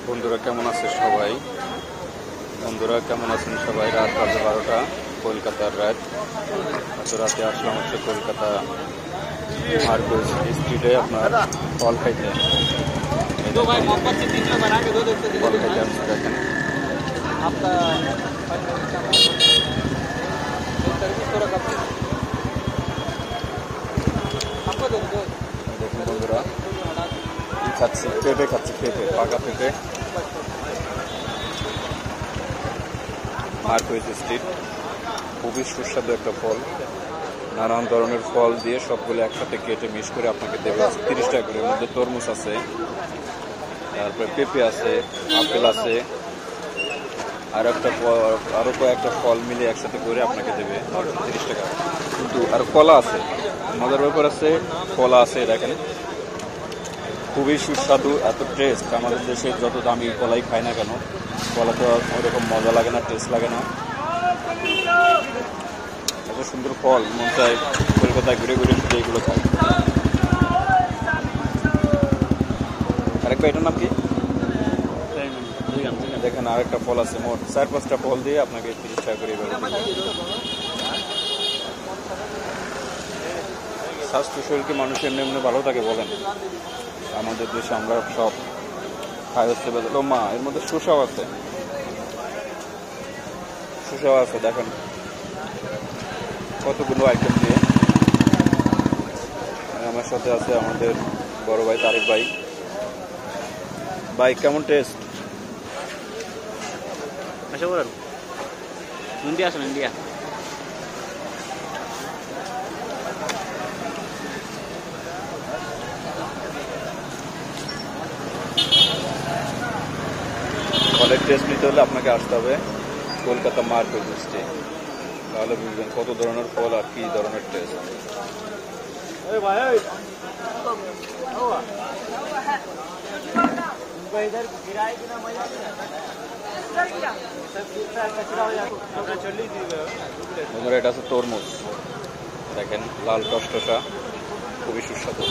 বন্ধুরা কেমন আছে সবাই? বন্ধুরা কেমন আছেন সবাই? রাত বাজে 12টা, কলকাতার রাত। এত রাতে আসলাম হচ্ছে কলকাতা মার্কেট স্ট্রিটে আপনার ফল খাইতে। ফল খাইতে আসছি দেখেন। দেখুন বন্ধুরা কি খাচ্ছি, পেঁপে খাচ্ছি, পেঁপে, পাকা পেঁপে। মার্কেট স্ট্রিট খুবই সুস্বাদু একটা ফল। নানান ধরনের ফল দিয়ে সবগুলো একসাথে কেটে মিক্স করে আপনাকে দেবে 30 টাকা করে। এর মধ্যে তরমুজ আছে, তারপরে পেঁপে আছে, আপেল আছে, আরো কয়েকটা ফল মিলে একসাথে করে আপনাকে দেবে 30 টাকা। কিন্তু আর কলা আছে, মজার ব্যাপার আছে, কলা আছে দেখেন, খুবই সুস্বাদু, এত টেস্ট। আমাদের দেশে যত দামি কলাই খাই না কেন, কলা তো ওরকম মজা লাগে না, টেস্ট লাগে না। এত সুন্দর ফল, মন চায় কলকাতায় ঘুরে ঘুরে শুধু এইগুলো খাই। আরেকবার এটার নাম কি দেখেন, আরেকটা ফল আছে, মোট 4-5টা ফল দিয়ে আপনাকে 30 টাকা করে এভাবে। স্বাস্থ্য শরীর কি মানুষ এমনি এমনি ভালো থাকে বলেন? আমাদের দেশে আমরা সব খাই হচ্ছে মা। এর মধ্যে শসাও আছে, শসাও আছে দেখেন কতগুলো আইটেম দিয়ে। আমার সাথে আছে আমাদের বড় ভাই তারেক ভাই। ভাই কেমন টেস্ট? ইন্ডিয়া ইন্ডিয়া ফলের টেস্ট নিতে হলে আপনাকে আসতে হবে কলকাতা মার্কেট স্ট্রিট, তাহলে বুঝবেন কত ধরনের ফল আর কি ধরনের টেস্ট। এটা আছে তরমুজ, দেখেন লাল টসটসা, খুবই সুস্বাদু।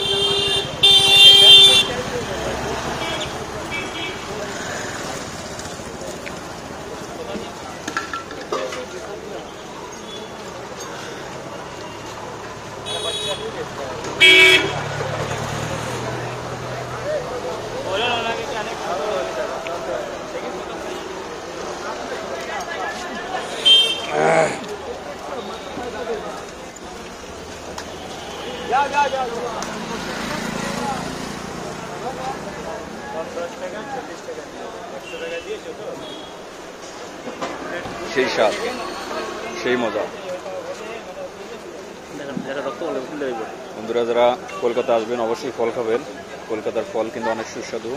সেই স্বাদ, সেই মজা। বন্ধুরা যারা কলকাতা আসবেন অবশ্যই ফল খাবেন, কলকাতার ফল কিন্তু অনেক সুস্বাদু।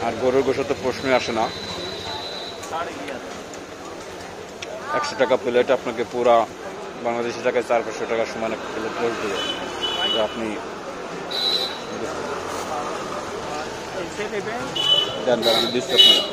আর গরুর গোশত তো প্রশ্নই আসে না। 100 টাকা প্লেট, আপনাকে পুরা বাংলাদেশি টাকায় 400-500 টাকা সমান একটা প্লেট করে দেবে। আপনি দেন, আমি দিচ্ছি আপনারা।